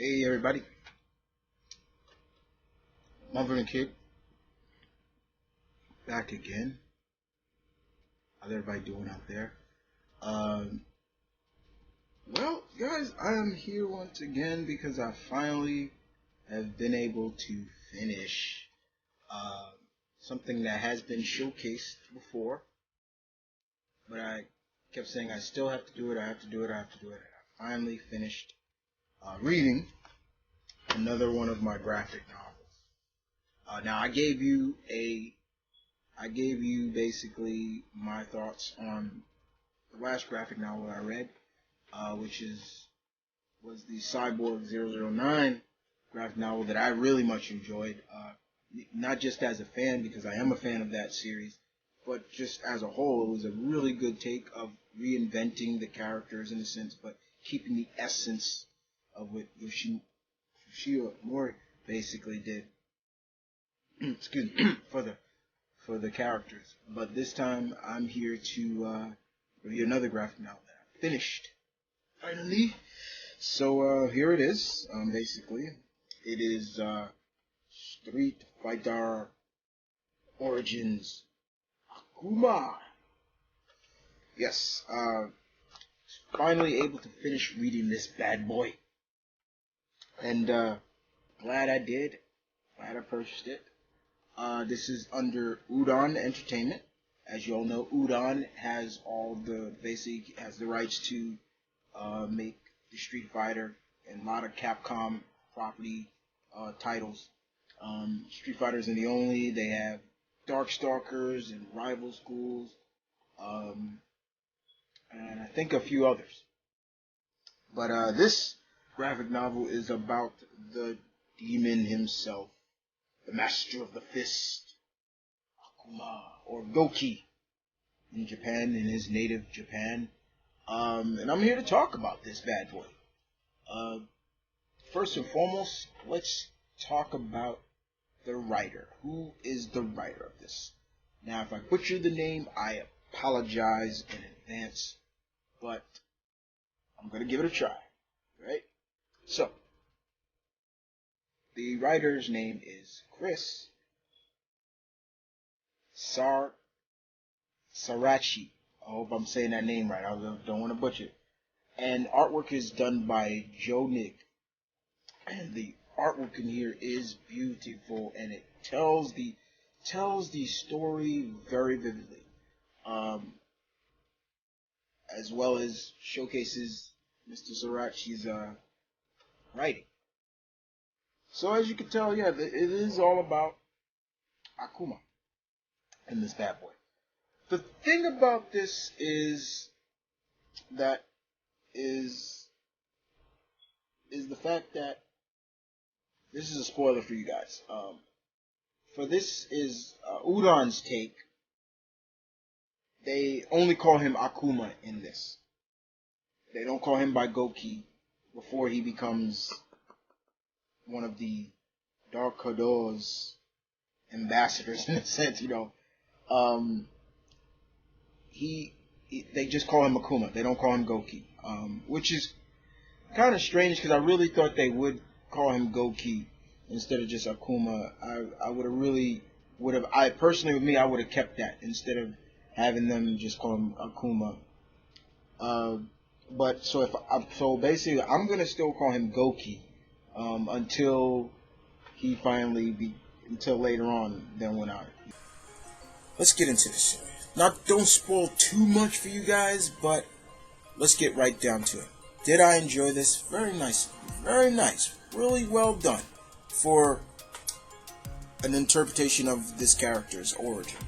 Hey everybody, Mumbling Kid, back again. How's everybody doing out there? Well, guys, I am here once again because I finally have been able to finish something that has been showcased before, but I kept saying I still have to do it, I have to do it. I finally finished reading another one of my graphic novels. Now I gave you basically my thoughts on the last graphic novel I read, which was the Cyborg 009 graphic novel that I really much enjoyed. Not just as a fan, because I am a fan of that series, but just as a whole, it was a really good take of reinventing the characters in a sense, but keeping the essence of what Yoshio Mori basically did. Excuse me, for the characters. But this time I'm here to review another graphic novel that I finished finally. So here it is. Basically, it is Street Fighter Origins Akuma. Yes, finally able to finish reading this bad boy. And glad I did. Glad I purchased it. This is under Udon Entertainment. As you all know, Udon has has the rights to make the Street Fighter and a lot of Capcom property titles. Street Fighter isn't the only. They have Darkstalkers and Rival Schools, and I think a few others. But this graphic novel is about the demon himself, the master of the fist, Akuma, or Gouki in Japan, in his native Japan. And I'm here to talk about this bad boy. First and foremost, let's talk about the writer. Who is the writer of this? Now, if I butcher the name, I apologize in advance, but I'm going to give it a try, right? So, the writer's name is Chris Sarachi. I hope I'm saying that name right. I don't want to butcher it. And artwork is done by Joe Nick. And the artwork in here is beautiful, and it tells the story very vividly, as well as showcases Mr. Sarachi's writing. So as you can tell, yeah, it is all about Akuma and this bad boy. The thing about this is the fact that this is a spoiler for you guys. For this is Udon's take. They only call him Akuma in this. They don't call him by Gouki before he becomes one of the Dark Kodo's ambassadors in a sense, you know. They just call him Akuma. They don't call him Gouki, which is kind of strange because I really thought they would call him Gouki instead of just Akuma. I personally, with me, I would have kept that instead of having them just call him Akuma. So basically, I'm gonna still call him Gouki until later on. Then let's get into this. Now, don't spoil too much for you guys, but let's get right down to it. Did I enjoy this? Very nice. Very nice. Really well done for an interpretation of this character's origin.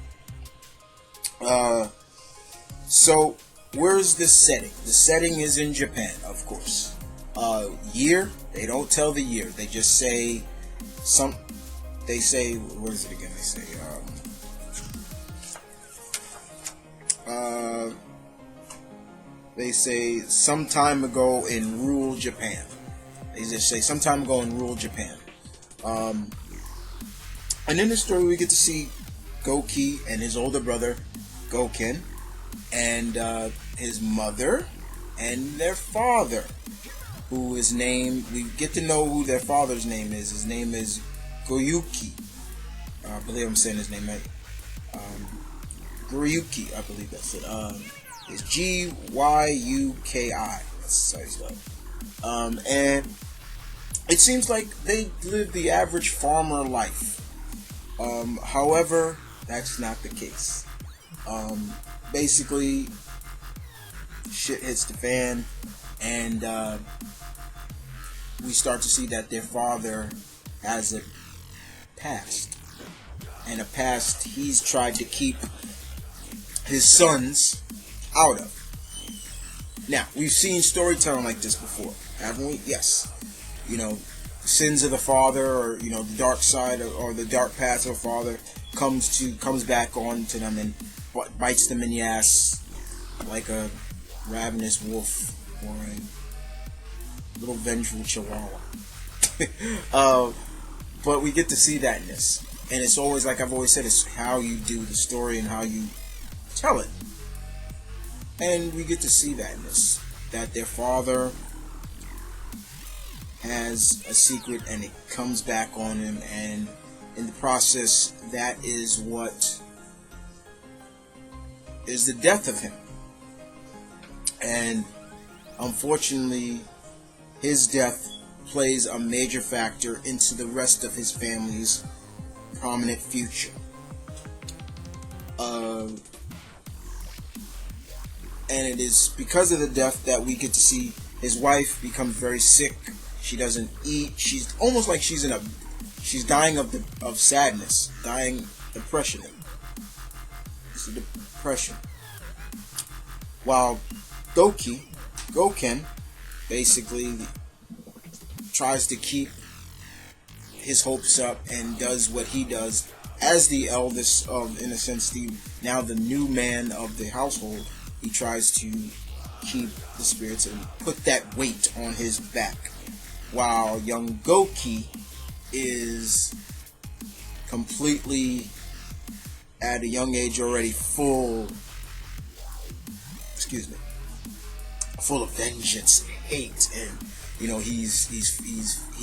So, where's the setting? The setting is in Japan, of course. Year? They don't tell the year. They just say what is it again? They say, some time ago in rural Japan. They just say some time ago in rural Japan. And in the story we get to see Gouki and his older brother Gouken and his mother and their father. who is named, we get to know who their father's name is. His name is Gouki. I believe I'm saying his name right. Gouki, I believe that's it. It's Gyuki. That's how you spell it. And it seems like they live the average farmer life. However, that's not the case. Basically, shit hits the fan, and we start to see that their father has a past. And a past he's tried to keep his sons out of. Now, we've seen storytelling like this before, haven't we? Yes. You know, sins of the father, or the dark side, or the dark past of the father comes back on to them and bites them in the ass like a ravenous wolf or a little vengeful chihuahua. But we get to see that in this, and it's always, like I've always said, it's how you do the story and how you tell it. And we get to see that in this, that their father has a secret and it comes back on him, and in the process, that is what is the death of him. And unfortunately, his death plays a major factor into the rest of his family's prominent future. And it is because of the death that we get to see his wife become very sick. She doesn't eat. She's almost like she's dying of sadness, dying depression. It's a depression. While Gouken, basically tries to keep his hopes up and does what he does as the eldest of, in a sense, the new man of the household. He tries to keep the spirits and put that weight on his back, while young Gouki is completely, at a young age already, full of vengeance and hate, and he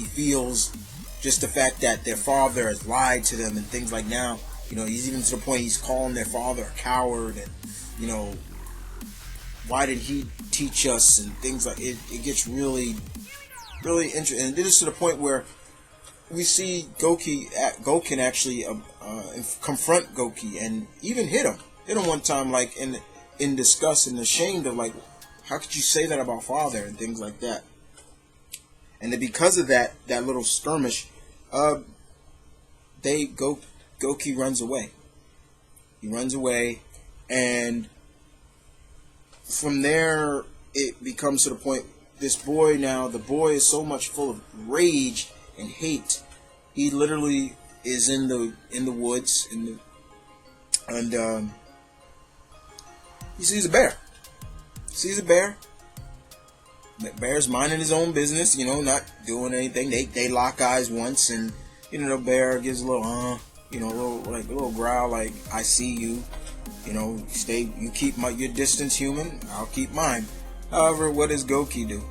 feels just the fact that their father has lied to them and things like now. He's even to the point he's calling their father a coward, and why did he teach us, and things like it. It gets really, really interesting, and it is to the point where we see Gouken actually confront Gouki and even hit him one time, like in disgust and ashamed of, like, how could you say that about father, and things like that. And then because of that little skirmish, Gouki runs away. He runs away, and from there it becomes to the point, the boy is so much full of rage and hate. He literally is in the woods, and he sees a bear. The bear's minding his own business, not doing anything. They lock eyes once, and the bear gives a little a little growl, like, I see you. You keep your distance, human. I'll keep mine. However, what does Gouki do?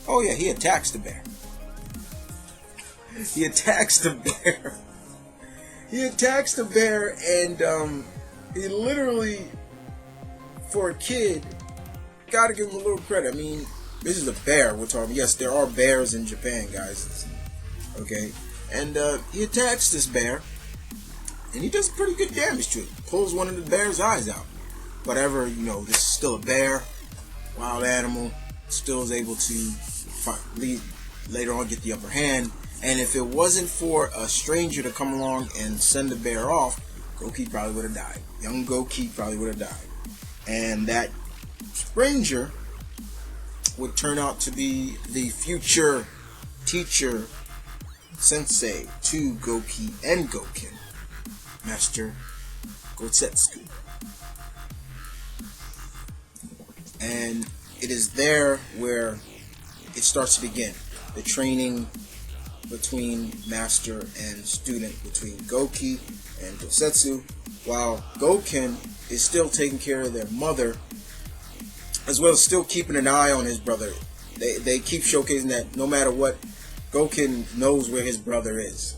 Oh yeah, he attacks the bear. He attacks the bear, and he literally, for a kid, gotta give him a little credit. I mean, this is a bear we're talking. Yes, there are bears in Japan, guys. Okay, and he attacks this bear, and he does pretty good damage to it. Pulls one of the bear's eyes out. Whatever, this is still a bear, wild animal, still is able to later on get the upper hand. And if it wasn't for a stranger to come along and send the bear off, Gouki probably would have died. Young Gouki probably would have died. And that stranger would turn out to be the future teacher, sensei to Gouki and Gouken, Master Gosetsuku. And it is there where it starts to begin. The training between master and student, between Gouki and Gosetsu, while Gouken is still taking care of their mother, as well as still keeping an eye on his brother. they keep showcasing that no matter what, Gokin knows where his brother is.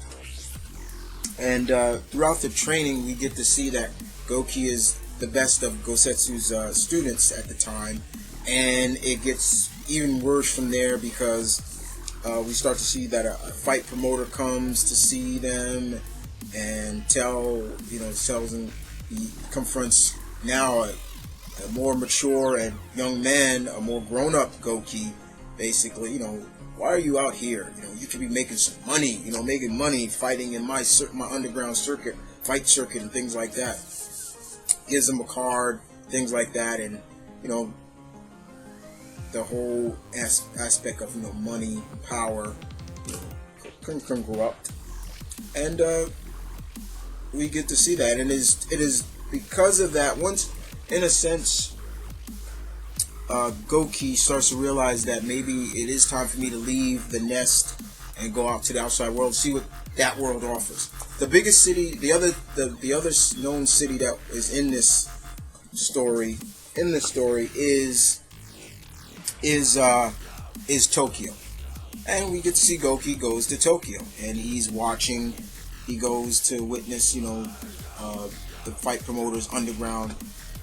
And throughout the training, we get to see that Gouki is the best of Gosetsu's students at the time, and it gets even worse from there because we start to see that a fight promoter comes to see them and tells him, he confronts now a more mature and young man, a more grown-up Gouki, basically, why are you out here? You could be making some money, making money fighting in my underground circuit, fight circuit and things like that. Gives him a card, things like that, and, the whole aspect of, money, power, can corrupt. And, we get to see that, and it is because of that, once, in a sense, Gouki starts to realize that maybe it is time for me to leave the nest and go out to the outside world, see what that world offers. The biggest city, the other known city that is in this story, is Tokyo, and we get to see Gouki goes to Tokyo, and he's watching. He goes to witness, the fight promoter's underground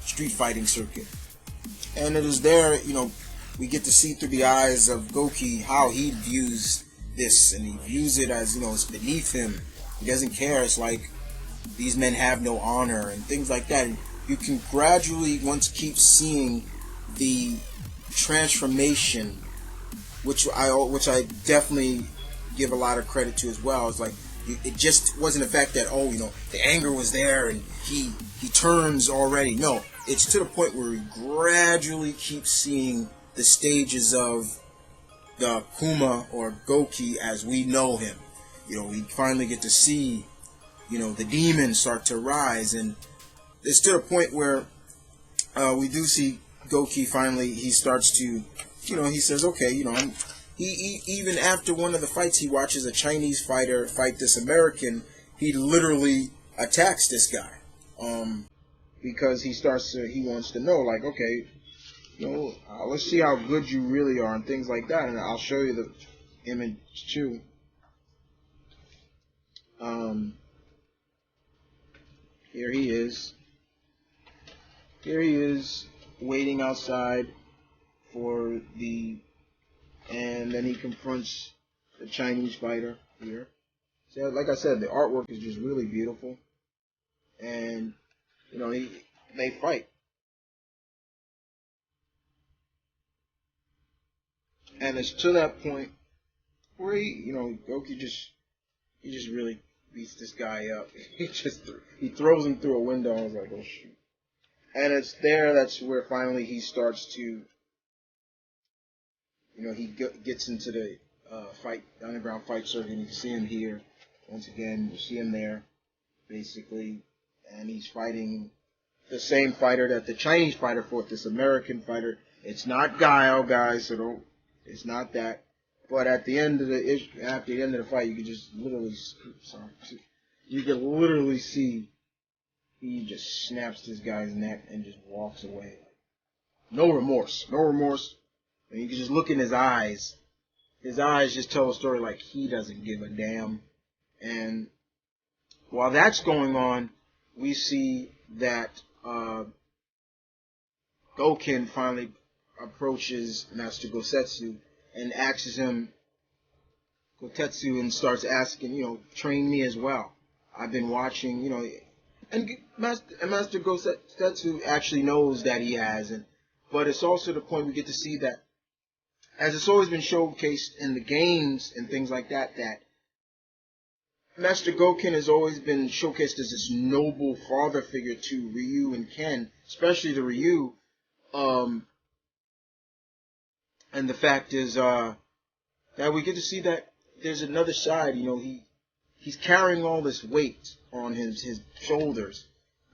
street fighting circuit. And it is there, we get to see through the eyes of Gouki how he views this, and he views it as, it's beneath him. He doesn't care. It's like these men have no honor and things like that. And you can gradually keep seeing the transformation, which I definitely give a lot of credit to as well. It's like it just wasn't the fact that the anger was there and he turns already. No, it's to the point where we gradually keep seeing the stages of the Akuma or Gouki as we know him. We finally get to see, the demons start to rise, and it's to the point where we do see Gouki finally. He starts to, he says, okay, he even after one of the fights, he watches a Chinese fighter fight this American. He literally attacks this guy. Because he wants to know, like, okay, let's see how good you really are and things like that. And I'll show you the image too. Here he is. Here he is waiting outside and then he confronts the Chinese fighter here. So, like I said, the artwork is just really beautiful. And they fight. And it's to that point where Gouki just really beats this guy up. He throws him through a window. I was like, oh shoot. And it's that's where finally he starts to, he gets into the underground fight circuit. You can see him here. Once again, you see him there, basically. And he's fighting the same fighter that the Chinese fighter fought, this American fighter. It's not Guile, guys, so it's not that. But at the end of the fight, you can just literally, see he just snaps this guy's neck and just walks away. No remorse. And you can just look in his eyes. His eyes just tell a story like he doesn't give a damn. And while that's going on, we see that Gouken finally approaches Master Gosetsu and asks him, Gotetsu, and starts asking, train me as well. I've been watching, and Master Gosetsu actually knows that he has, but it's also the point we get to see that, as it's always been showcased in the games and things like that, that Master Gouken has always been showcased as this noble father figure to Ryu and Ken, especially to Ryu. And the fact is that we get to see that there's another side. He's carrying all this weight on his shoulders,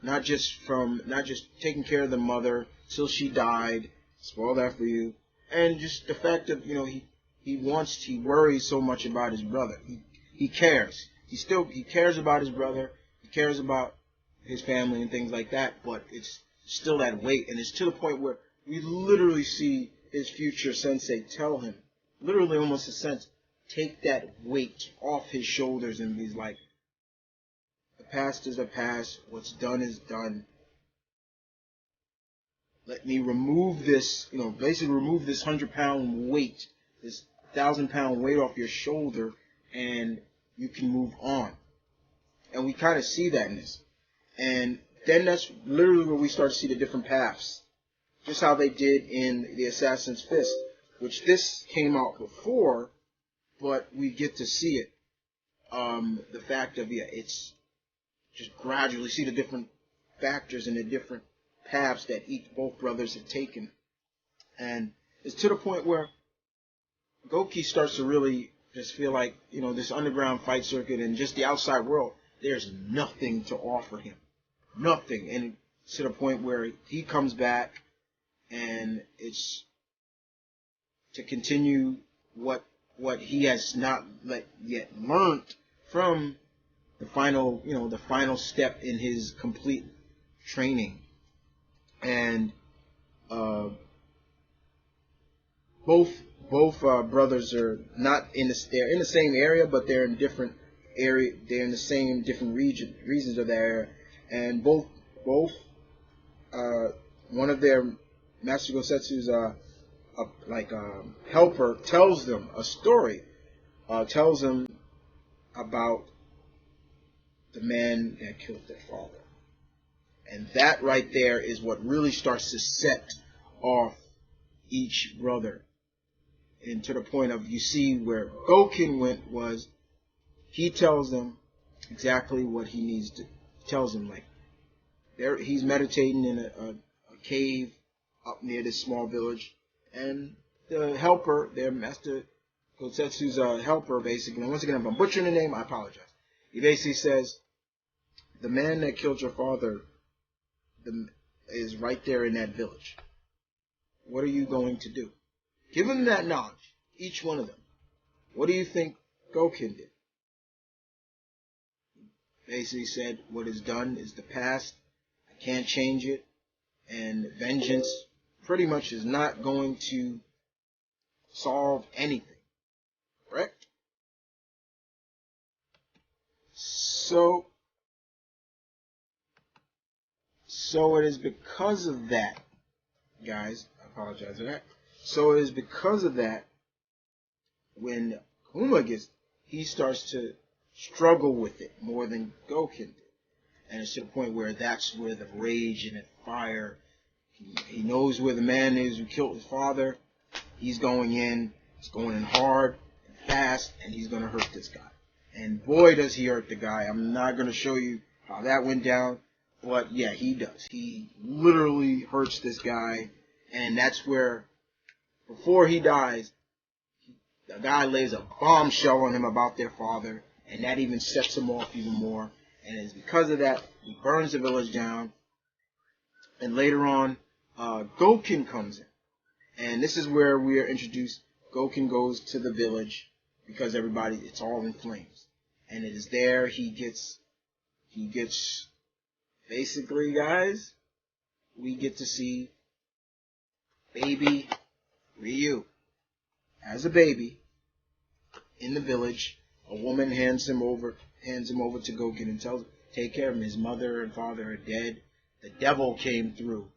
not just taking care of the mother till she died. Spoil that for you. And just the fact of he worries so much about his brother. He cares. He cares about his brother. He cares about his family and things like that. But it's still that weight, and it's to the point where we literally see his future sensei tell him, literally almost a sense, take that weight off his shoulders and he's like, the past is the past, what's done is done. Let me remove this, basically remove this 100-pound weight, this 1,000-pound weight off your shoulder, and you can move on. And we kind of see that in this. And then that's literally where we start to see the different paths. Just how they did in the Assassin's Fist, which this came out before, but we get to see it. The fact of, it's just gradually see the different factors and the different paths that both brothers have taken. And it's to the point where Gouki starts to really just feel like, this underground fight circuit and just the outside world, there's nothing to offer him. Nothing. And it's to the point where he comes back, and it's to continue what he has not yet learned from the final step in his complete training. And both brothers are not they're in the same area, but they're in different area. They're in the same different regions of the area, and both one of their Master Gosetsu's helper tells them a story, tells them about the man that killed their father. And that right there is what really starts to set off each brother. And to the point of, you see where Gouken went was, he tells them exactly what he needs to. He tells them, he's meditating in a cave up near this small village. And the helper, their Master Gosetsu's helper, basically, and once again, if I'm butchering the name, I apologize. He basically says, the man that killed your father is right there in that village. What are you going to do? Give them that knowledge, each one of them. What do you think Gouken did? He basically said, what is done is the past. I can't change it. And vengeance pretty much is not going to solve anything. Correct? So it is because of that, guys, I apologize for that. So it is because of that, when Akuma he starts to struggle with it more than Gouken did. And it's to the point where that's where the rage and the fire, he knows where the man is who killed his father. He's going in hard and fast, and he's going to hurt this guy. And boy, does he hurt the guy. I'm not going to show you how that went down, but yeah, he does. He literally hurts this guy, and that's where, before he dies, the guy lays a bombshell on him about their father, and that even sets him off even more. And it's because of that, he burns the village down. And later on, Gouken comes in. And this is where we are introduced. Gouken goes to the village because it's all in flames. And it is there he gets, basically, guys, we get to see baby Ryu. As a baby, in the village, a woman hands him over to Gouken and tells him, take care of him. His mother and father are dead. The devil came through.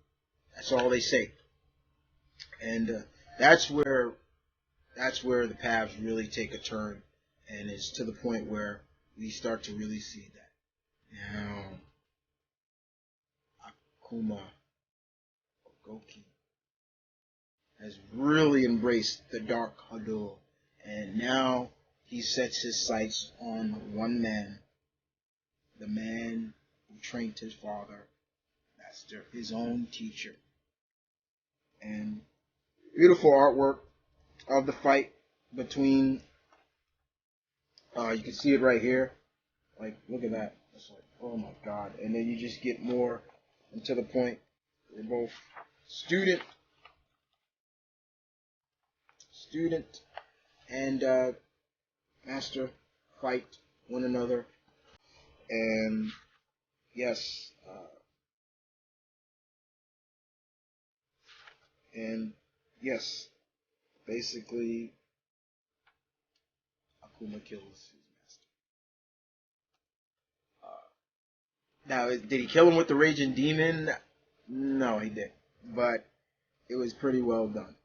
That's all they say. And that's where the paths really take a turn, and it's to the point where we start to really see that. Now, Akuma, or Gouki, has really embraced the Dark Hadou, and now he sets his sights on one man, the man who trained his father, master, his own teacher. And beautiful artwork of the fight between, you can see it right here, look at that, it's oh my god. And then you just get more, and to the point, they're both student and master fight one another. And yes, and yes, basically, Akuma kills his master. Now, did he kill him with the Raging Demon? No, he didn't. But it was pretty well done,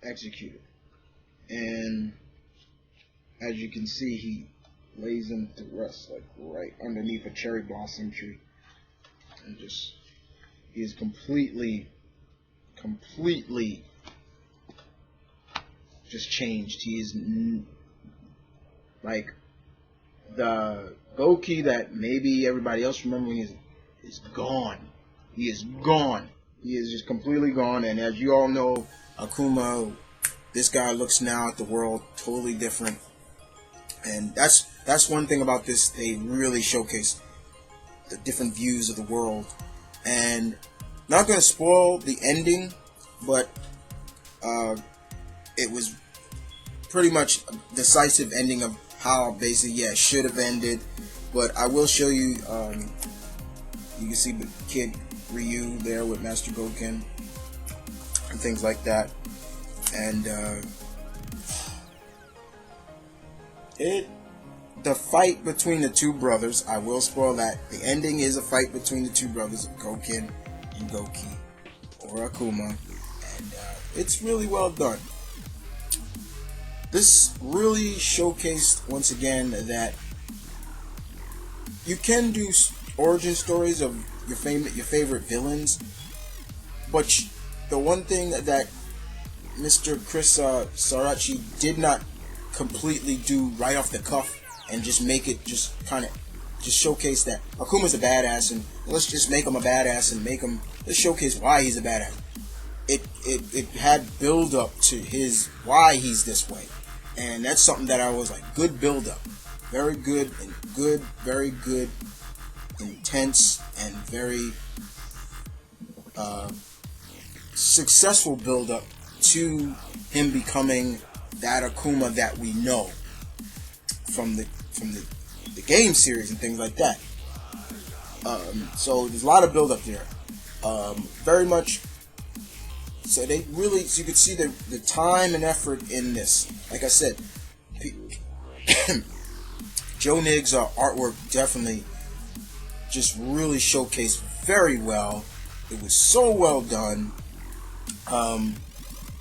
executed. And as you can see, he lays him to rest, like right underneath a cherry blossom tree, and just he is completely just changed. He is like the Gouki that maybe everybody else remembering is gone. He is gone. He is just completely gone. And as you all know, Akuma, this guy looks now at the world totally different. And that's one thing about this. They really showcase the different views of the world. And not going to spoil the ending, but it was pretty much a decisive ending of how basically, yeah, it should have ended. But I will show you, you can see the kid Ryu there with Master Goken and things like that. And the fight between the two brothers, I will spoil that. The ending is a fight between the two brothers of Goken and Gouki, or Akuma, and it's really well done. This really showcased once again that you can do origin stories of your favorite villains, but the one thing that Mr. Chris Sarachi did not completely do right off the cuff and just make it just kind of just showcase that Akuma's a badass, and let's just make him a badass and let's showcase why he's a badass. It had build up to his why he's this way, and that's something that I was like, good build up, very good, very good, intense, and very successful build up to him becoming that Akuma that we know from the game series and things like that. So there's a lot of build up there. Very much. So they really, so you can see the time and effort in this. Like I said, Joe Nig's artwork definitely just really showcased very well. It was so well done.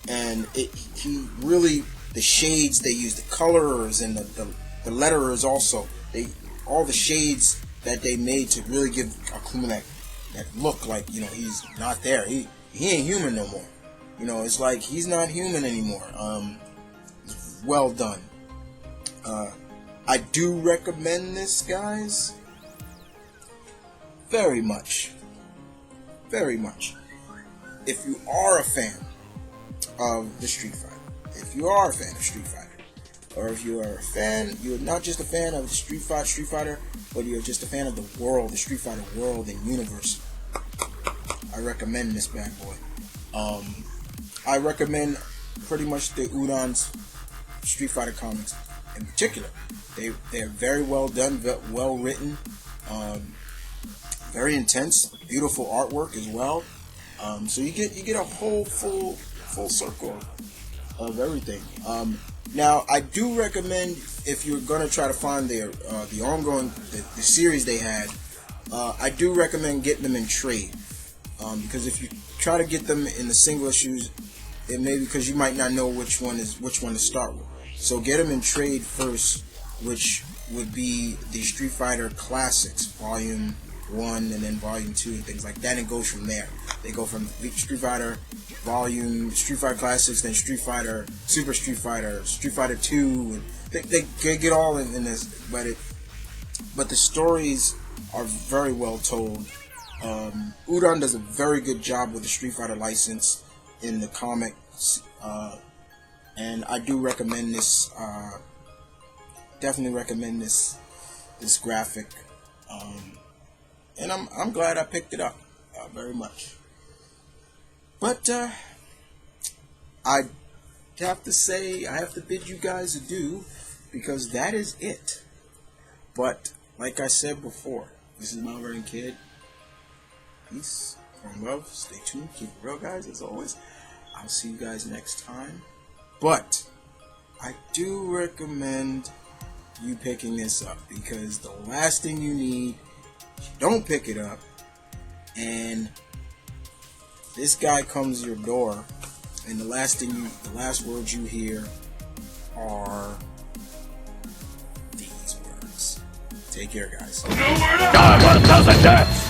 And he really, the shades they used, the colors and the letterers also, all the shades that they made to really give Akuma that look like, you know, he's not there. He ain't human no more. You know, it's like he's not human anymore. Well done. I do recommend this, guys. Very much. Very much. If you are a fan of the Street Fighter, if you are a fan of Street Fighter, or if you are a fan, you're not just a fan of the Street Fighter, but you're just a fan of the world, the Street Fighter world and universe, I recommend this bad boy. I recommend pretty much the Udon's Street Fighter comics in particular. They're very well done, well written, very intense, beautiful artwork as well. So you get a whole full circle of everything. Now I do recommend, if you're gonna try to find the ongoing the series they had, I do recommend getting them in trade, because if you try to get them in the single issues, it may be because you might not know which one to start with. So get them in trade first, which would be the Street Fighter Classics Volume 1 and then Volume 2 and things like that, and it goes from there. They go from Street Fighter Street Fighter Classics, then Street Fighter, Super Street Fighter, Street Fighter 2, and they get all in this, but the stories are very well told. Udon does a very good job with the Street Fighter license in the comics, and I do recommend this. Definitely recommend this graphic, and I'm glad I picked it up very much. But I have to say, I have to bid you guys adieu, because that is it. But like I said before, this is Mount Vernon Kid. Peace, from love, stay tuned, keep it real, guys. As always, I I'll see you guys next time. But I do recommend you picking this up, because the last thing you need, you don't pick it up, and this guy comes to your door, and the last words you hear are these words. Take care, guys. God, what a thousand deaths!